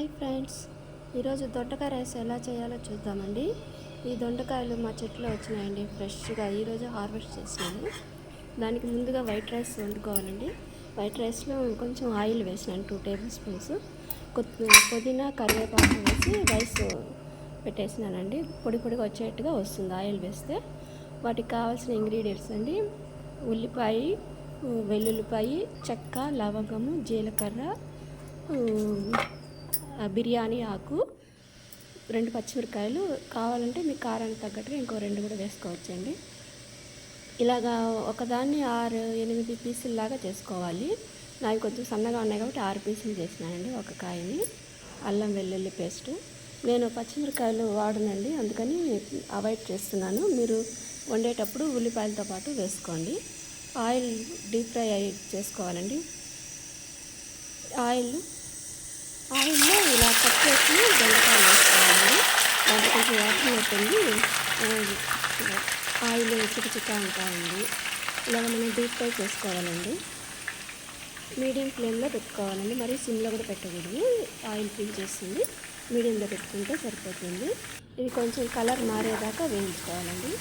Hi friends, ఈరోజు దొండకాయ rice ఎలా చేయాలో చూద్దామండి. ఈ దొండకాయలు మా చెట్లో వచ్చినాయండి, ఫ్రెష్గా ఈరోజు హార్వెస్ట్ చేసినాను. దానికి ముందుగా వైట్ రైస్ వండుకోవాలండి. వైట్ రైస్లో కొంచెం ఆయిల్ వేసినాను, 2 టేబుల్ స్పూన్స్. పుదీనా కరివేపాకు వేసి రైస్ పెట్టేసినానండి. పొడి పొడిగా వచ్చేట్టుగా వస్తుంది ఆయిల్ వేస్తే. వాటికి కావాల్సిన ఇంగ్రీడియంట్స్ అండి: ఉల్లిపాయ, వెల్లుల్లిపాయ, చెక్క, లవంగము, జీలకర్ర, బిర్యానీ ఆకు, 2 పచ్చిమిరకాయలు. కావాలంటే మీ కారానికి తగ్గట్టుగా ఇంకో 2 కూడా వేసుకోవచ్చండి. ఇలాగా ఒకదాన్ని 6-8 పీసుల్లాగా చేసుకోవాలి. నావి కొంచెం సన్నగా ఉన్నాయి కాబట్టి 6 పీసులు చేసినానండి ఒక కాయని. అల్లం వెల్లుల్లి పేస్టు. నేను పచ్చిమిరకాయలు వాడనండి, అందుకని అవాయిడ్ చేస్తున్నాను. మీరు వండేటప్పుడు ఉల్లిపాయలతో పాటు వేసుకోండి. ఆయిల్ డీప్ ఫ్రై చేసుకోవాలండి. ఆయిల్లో ఇలా కట్ చేసి దొండకాయలు వేసుకోవాలండి. దాంట్లో కొంచెం వాటర్ పెట్టండి, ఆయిల్ చిక్క ఉంటాయండి. ఇలాగ మనం డీప్ ఫ్రై చేసుకోవాలండి. మీడియం ఫ్లేమ్లో పెట్టుకోవాలండి, మరి సిమ్లో కూడా పెట్టకూడదు, ఆయిల్ పీల్చేస్తుంది. మీడియంలో పెట్టుకుంటే సరిపోతుంది. ఇవి కొంచెం కలర్ మారేదాకా వేయించుకోవాలండి.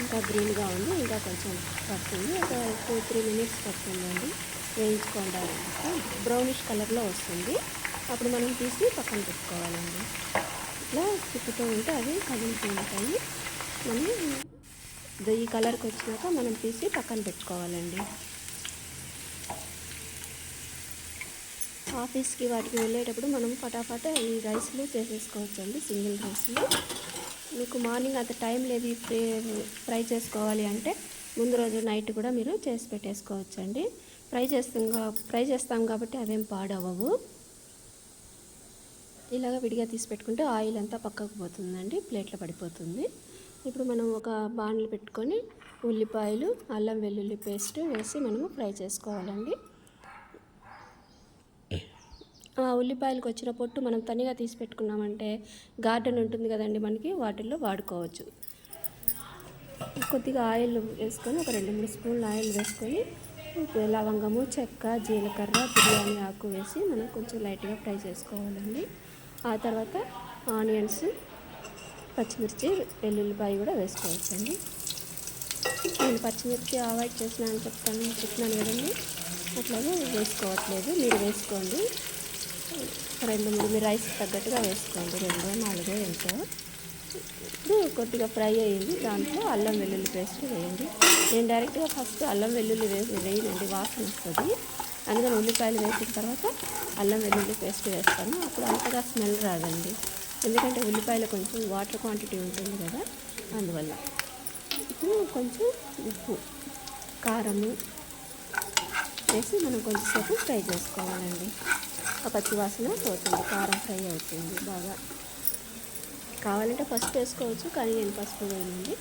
ఇంకా గ్రీన్గా ఉంది, ఇంకా కొంచెం పడుతుంది, ఒక 2-3 మినిట్స్ పడుతుందండి వేయించుకోవడానికి. బ్రౌనిష్ కలర్లో వస్తుంది, అప్పుడు మనం తీసి పక్కన పెట్టుకోవాలండి. ఇట్లా తిప్పుతూ ఉంటే అవి కదులుతూ ఉంటాయి. మనం ఈ కలర్కి వచ్చినాక మనం తీసి పక్కన పెట్టుకోవాలండి. ఆఫీస్కి వాటికి వెళ్ళేటప్పుడు మనం ఫటాఫట ఈ రైస్లు చేసేసుకోవచ్చండి, సింగిల్ రైస్లు. మీకు మార్నింగ్ అంత టైం లేదు ఫ్రై చేసుకోవాలి అంటే ముందు రోజు నైట్ కూడా మీరు చేసి పెట్టేసుకోవచ్చండి. ఫ్రై చేస్తాం కాబట్టి అవేం పాడవవు. ఇలాగ విడిగా తీసి పెట్టుకుంటే ఆయిల్ అంతా పక్కకు పోతుందండి, ప్లేట్లో పడిపోతుంది. ఇప్పుడు మనం ఒక బాండ్లు పెట్టుకొని ఉల్లిపాయలు, అల్లం వెల్లుల్లి పేస్ట్ వేసి మనము ఫ్రై చేసుకోవాలండి. ఆ ఉల్లిపాయలకు వచ్చిన పొట్టు మనం తనిగా తీసి పెట్టుకున్నామంటే గార్డెన్ ఉంటుంది కదండి మనకి, వాటిల్లో వాడుకోవచ్చు. కొద్దిగా ఆయిల్ వేసుకొని ఒక 2-3 స్పూన్లు ఆయిల్ వేసుకొని లవంగము, చెక్క, జీలకర్ర, బిర్యానీ ఆకు వేసి మనం కొంచెం లైట్గా ఫ్రై చేసుకోవాలండి. ఆ తర్వాత ఆనియన్స్, పచ్చిమిర్చి, వెల్లుల్లిపాయ కూడా వేసుకోవచ్చండి. నేను పచ్చిమిర్చి అవాయిడ్ చేసినాను చెప్తున్నాను కదండి, అట్లాగే వేసుకోవట్లేదు, మీరు వేసుకోండి. 2-3 మీ రైస్ తగ్గట్టుగా వేసుకోండి, 2-4 ఎంతో. ఇప్పుడు కొద్దిగా ఫ్రై అయ్యింది, దాంట్లో అల్లం వెల్లుల్లి పేస్ట్ వేయండి. నేను డైరెక్ట్గా ఫస్ట్ అల్లం వెల్లుల్లి వేయనండి, వాసన వస్తుంది. అందుకని ఉల్లిపాయలు వేసిన తర్వాత అల్లం వెల్లుల్లి పేస్ట్ వేస్తాను, అప్పుడు అంతగా స్మెల్ రాదండి. ఎందుకంటే ఉల్లిపాయలు కొంచెం వాటర్ క్వాంటిటీ ఉంటుంది కదా, అందువల్ల. ఇప్పుడు కొంచెం ఉప్పు, కారము వేసి మనం కొంచెంసేపు ఫ్రై చేసుకోవాలండి. ఆ పచ్చి వాసన పోతుంది, కారం ఫ్రై అవుతుంది బాగా. కావాలంటే పసుపు వేసుకోవచ్చు, కానీ నేను పసుపు వేయనండి.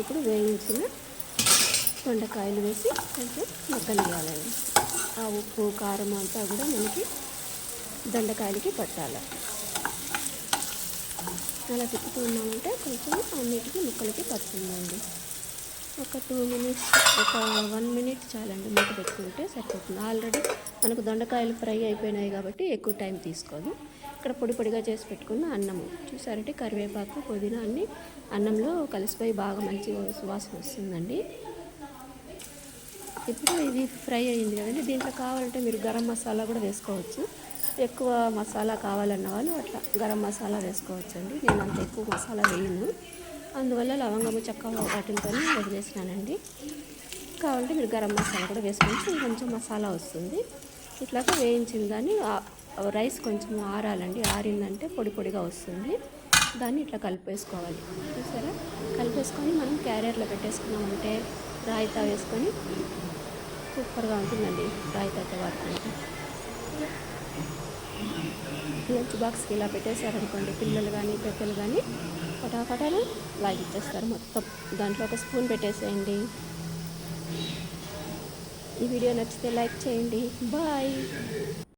ఇప్పుడు వేయించిన దొండకాయలు వేసి కొంచెం మగ్గనివ్వాలండి. ఆ ఉప్పు కారం అంతా కూడా మనకి దొండకాయలకి పట్టాలి. అలా తిప్పుతూ ఉన్నామంటే కొంచెం అన్నిటికీ ముక్కలకి పడుతుందండి. ఒక 2 మినిట్స్, ఒక 1 మినిట్ చాలండి, మూత పెట్టుకుంటే సరిపోతుంది. ఆల్రెడీ మనకు దొండకాయలు ఫ్రై అయిపోయినాయి కాబట్టి ఎక్కువ టైం తీసుకోదు. ఇక్కడ పొడి పొడిగా చేసి పెట్టుకున్న అన్నము చూసారంటే కరివేపాకు, పుదీనా అన్నీ అన్నంలో కలిసిపోయి బాగా మంచి సువాసన వస్తుందండి. ఇప్పుడు ఇది ఫ్రై అయ్యింది కదండి, దీంట్లో కావాలంటే మీరు గరం మసాలా కూడా వేసుకోవచ్చు. ఎక్కువ మసాలా కావాలన్న వాళ్ళు అట్లా గరం మసాలా వేసుకోవచ్చండి. నేను అంత ఎక్కువ మసాలా వేయను, అందువల్ల లవంగము, చెక్క వాటితో వదిలేసినానండి. కావాలంటే మీరు గరం మసాలా కూడా వేసుకోవచ్చు, కొంచెం మసాలా వస్తుంది. ఇట్లాగా వేయించిన దాన్ని రైస్ కొంచెం ఆరాలండి, ఆరిందంటే పొడి పొడిగా వస్తుంది. దాన్ని ఇట్లా కలిపేసుకోవాలి. చూసారా, కలిపేసుకొని మనం క్యారియర్లో పెట్టేసుకున్నామంటే రాయితా వేసుకొని సూపర్గా ఉంటుందండి. రాయితాతో వాడుకుంటే లంచ్ బాక్స్కి ఇలా పెట్టేశారనుకోండి, పిల్లలు కానీ పెద్దలు కానీ ఫటాఫటాలు లాగిచ్చేస్తారు మొత్తం. దాంట్లో ఒక స్పూన్ పెట్టేసేయండి. ఈ వీడియో నచ్చితే లైక్ చేయండి. బాయ్.